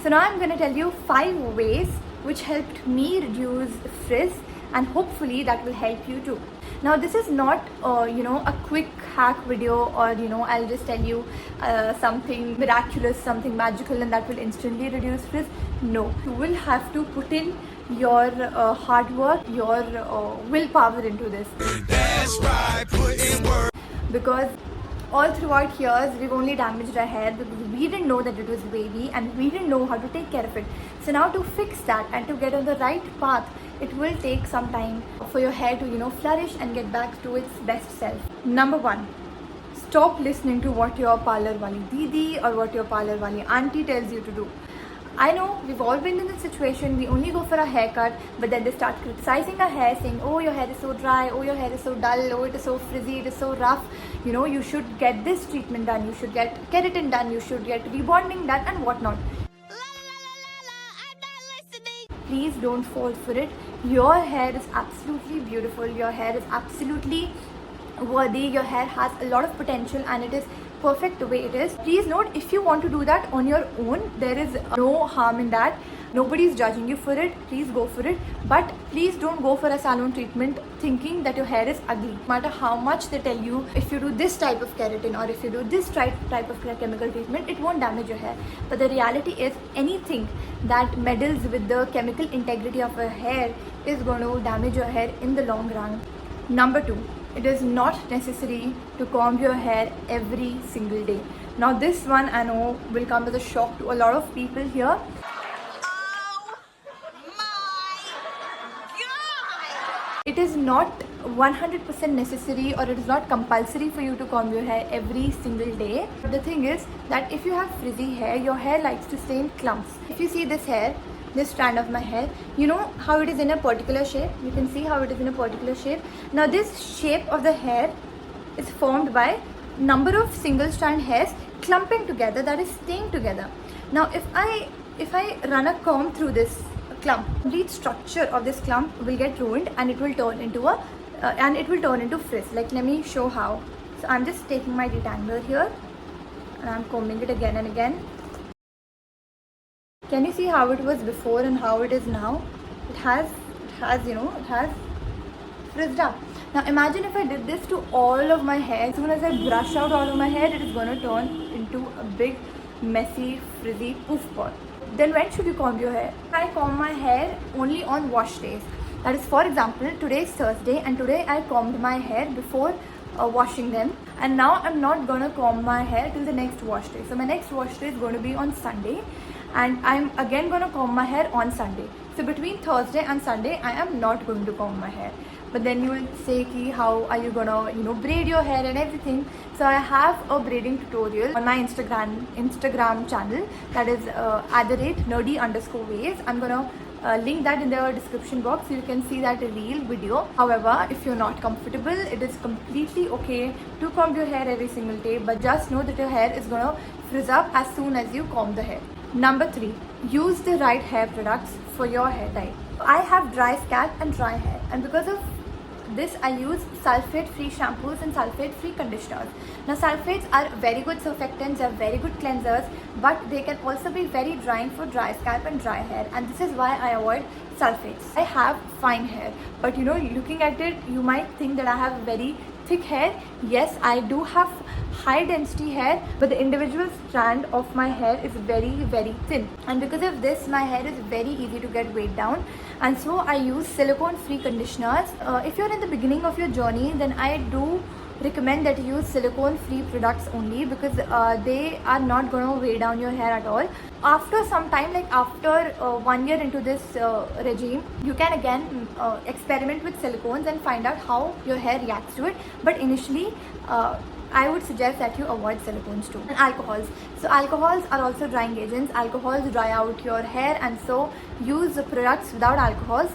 So now I'm going to tell you 5 ways which helped me reduce frizz, and hopefully that will help you too. Now this is not a quick hack video, or I'll just tell you something miraculous, something magical, and that will instantly reduce frizz. No, you will have to put in your hard work, your willpower into this. That's right, put in work. Because all throughout years we've only damaged our hair because we didn't know that it was wavy and we didn't know how to take care of it. So now to fix that and to get on the right path, it will take some time for your hair to flourish and get back to its best self. Number 1, stop listening to what your parlor wali didi or what your parlor wali auntie tells you to do. I know we've all been in this situation. We only go for a haircut, but then they start criticizing our hair, saying, oh, your hair is so dry, oh, your hair is so dull, oh, it is so frizzy, it is so rough. You should get this treatment done, you should get keratin done, you should get rebonding done, and whatnot. I'm not listening. Please don't fall for it. Your hair is absolutely beautiful. Your hair is absolutely worthy. Your hair has a lot of potential and it is perfect the way it is. Please note, if you want to do that on your own, there is no harm in that. Nobody is judging you for it. Please go for it, but please don't go for a salon treatment thinking that your hair is ugly. No matter how much they tell you, if you do this type of keratin or if you do this type of chemical treatment, it won't damage your hair. But the reality is, anything that meddles with the chemical integrity of your hair is going to damage your hair in the long run. Number 2, it is not necessary to comb your hair every single day. Now this one I know will come as a shock to a lot of people here. Oh my God! It is not 100% necessary, or it is not compulsory for you to comb your hair every single day. But the thing is that if you have frizzy hair, your hair likes to stay in clumps. If you see this strand of my hair, you know how it is in a particular shape. You can see how it is in a particular shape. Now this shape of the hair is formed by number of single strand hairs clumping together, that is staying together. Now if I run a comb through this clump, complete structure of this clump will get ruined and it will turn into frizz. Like, let me show how. So I'm just taking my detangler here and I'm combing it again and again. Can you see how it was before and how it is now? It has frizzed up. Now imagine if I did this to all of my hair. As soon as I brush out all of my hair, it is going to turn into a big, messy, frizzy poof ball. Then when should you comb your hair? I comb my hair only on wash days. That is, for example, today is Thursday and today I combed my hair before washing them, and now I'm not going to comb my hair till the next wash day. So my next wash day is going to be on Sunday, and I'm again going to comb my hair on Sunday. So between Thursday and Sunday I am not going to comb my hair. But then you will say, ki, how are you gonna braid your hair and everything? So I have a braiding tutorial on my Instagram channel, that is @nerdy_ways. I'm gonna link that in the description box so you can see that real video. However, if you're not comfortable, it is completely okay to comb your hair every single day, but just know that your hair is gonna frizz up as soon as you comb the hair. Number 3, use the right hair products for your hair type. I have dry scalp and dry hair, and because of this I use sulfate-free shampoos and sulfate-free conditioners. Now sulfates are very good surfactants, they are very good cleansers, but they can also be very drying for dry scalp and dry hair, and this is why I avoid sulfates. I have fine hair, but looking at it, you might think that I have very thick hair. Yes, I do have high density hair, but the individual strand of my hair is very, very thin, and because of this my hair is very easy to get weighed down, and so I use silicone free conditioners. If you're in the beginning of your journey, then I do recommend that you use silicone free products only, because they are not going to weigh down your hair at all. After some time, like after 1 year into this regime, you can again experiment with silicones and find out how your hair reacts to it, but initially I would suggest that you avoid silicones too. And alcohols. So alcohols are also drying agents. Alcohols dry out your hair, and so use products without alcohols.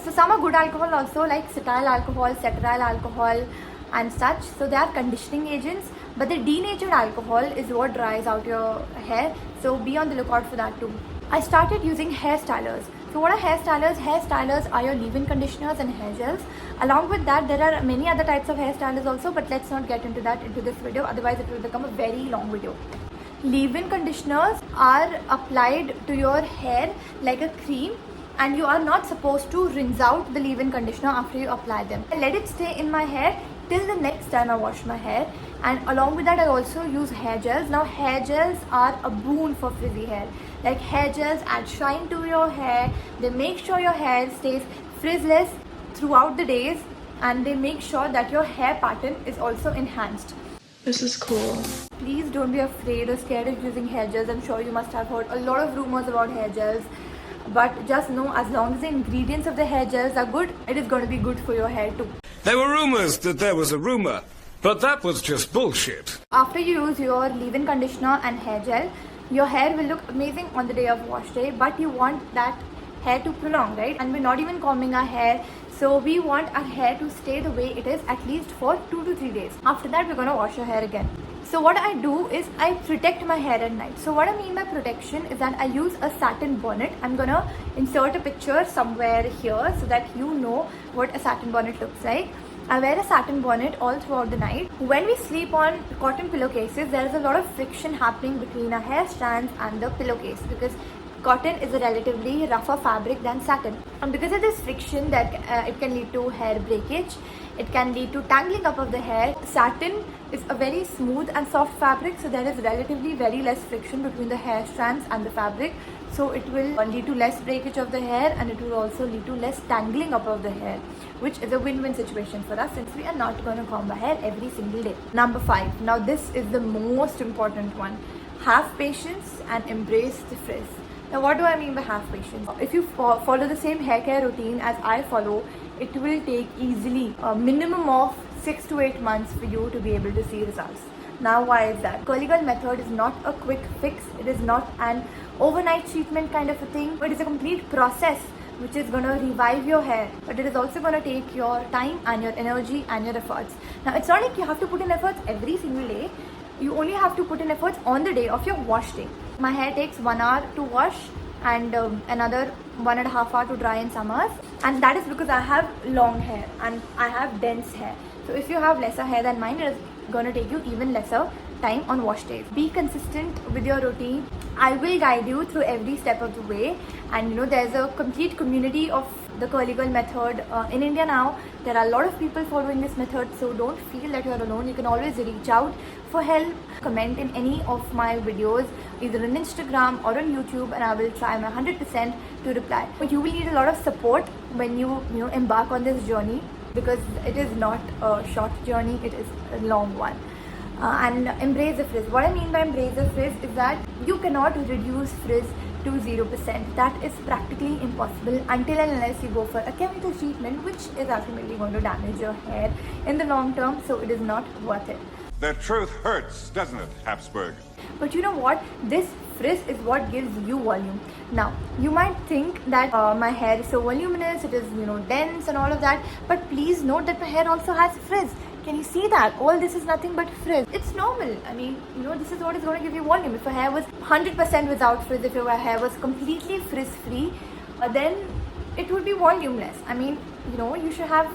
So some are good alcohol also, like cetyl alcohol, ceteryl alcohol and such. So they are conditioning agents, but the denatured alcohol is what dries out your hair. So be on the lookout for that too. I started using hair stylers. So what are hair stylers? Hair stylers are your leave-in conditioners and hair gels. Along with that, there are many other types of hair stylers also, but let's not get into that into this video, otherwise it will become a very long video. leave-in conditioners are applied to your hair like a cream, and you are not supposed to rinse out the leave-in conditioner after you apply them. I let it stay in my hair till the next time I wash my hair, and along with that I also use hair gels. Now hair gels are a boon for frizzy hair. Like, hair gels add shine to your hair, they make sure your hair stays frizzless throughout the days, and they make sure that your hair pattern is also enhanced. This is cool. Please don't be afraid or scared of using hair gels. I'm sure you must have heard a lot of rumors about hair gels, but just know, as long as the ingredients of the hair gels are good, it is going to be good for your hair too. There were rumors that there was a rumor, but that was just bullshit. After you use your leave-in conditioner and hair gel, your hair will look amazing on the day of wash day, but you want that hair to prolong, right? And we're not even combing our hair, so we want our hair to stay the way it is at least for 2 to 3 days. After that, we're going to wash our hair again. So what I do is I protect my hair at night. So what I mean by protection is that I use a satin bonnet. I'm gonna insert a picture somewhere here so that you know what a satin bonnet looks like. I wear a satin bonnet all throughout the night. When we sleep on cotton pillowcases, there is a lot of friction happening between our hair strands and the pillowcase, because cotton is a relatively rougher fabric than satin. And because of this friction, that it can lead to hair breakage, it can lead to tangling up of the hair. Satin is a very smooth and soft fabric, so there is relatively very less friction between the hair strands and the fabric. So it will lead to less breakage of the hair, and it will also lead to less tangling up of the hair, which is a win-win situation for us since we are not going to comb our hair every single day. Number 5. Now this is the most important one. Have patience and embrace the frizz. Now what do I mean by have patience? If you follow the same hair care routine as I follow, it will take easily a minimum of 6 to 8 months for you to be able to see results. Now why is that? Curly Girl method is not a quick fix. It is not an overnight treatment kind of a thing. It is a complete process which is going to revive your hair, but it is also going to take your time and your energy and your efforts. Now it's not like you have to put in efforts every single day. You only have to put in efforts on the day of your wash day. My hair takes 1 hour to wash and another 1.5 hours to dry in summers, and that is because I have long hair and I have dense hair. So if you have lesser hair than mine, it is going to take you even lesser time on wash days. Be consistent with your routine. I will guide you through every step of the way, and there's a complete community of the Curly Girl method in India now. There are a lot of people following this method, so don't feel that you're alone. You can always reach out for help. Comment in any of my videos, either on Instagram or on YouTube, and I will try my 100% to reply. But you will need a lot of support when you embark on this journey, because it is not a short journey, it is a long one. And embrace the frizz. What I mean by embrace the frizz is that you cannot reduce frizz to 0%. That is practically impossible until and unless you go for a chemical treatment, which is ultimately going to damage your hair in the long term, so it is not worth it. The truth hurts, doesn't it, Habsburg? But you know what? This frizz is what gives you volume. Now, you might think that my hair is so voluminous, it is dense and all of that, but please note that my hair also has frizz. Can you see that? All this is nothing but frizz. It's normal. I mean, this is what is going to give you volume. If your hair was 100% without frizz, if your hair was completely frizz-free, then it would be volumeless. I mean, you should have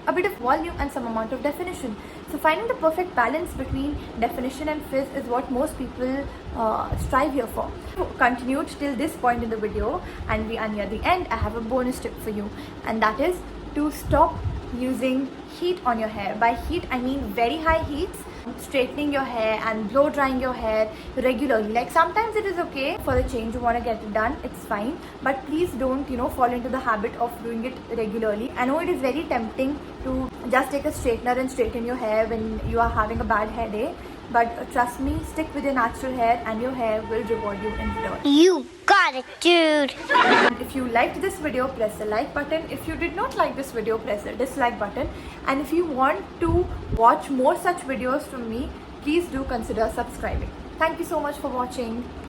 a bit of volume and some amount of definition. So finding the perfect balance between definition and frizz is what most people strive here for. So continued till this point in the video, and we are near the end. I have a bonus tip for you, and that is to stop using heat on your hair. By heat, I mean very high heats. Straightening your hair and blow drying your hair regularly. Like, sometimes it is okay for a change, you want to get it done, it's fine, but please don't fall into the habit of doing it regularly. I know it is very tempting to just take a straightener and straighten your hair when you are having a bad hair day, but trust me, stick with your natural hair and your hair will reward you in return. You got it, dude. And if you liked this video, press the like button. If you did not like this video, press the dislike button. And if you want to watch more such videos from me, please do consider subscribing. Thank you so much for watching.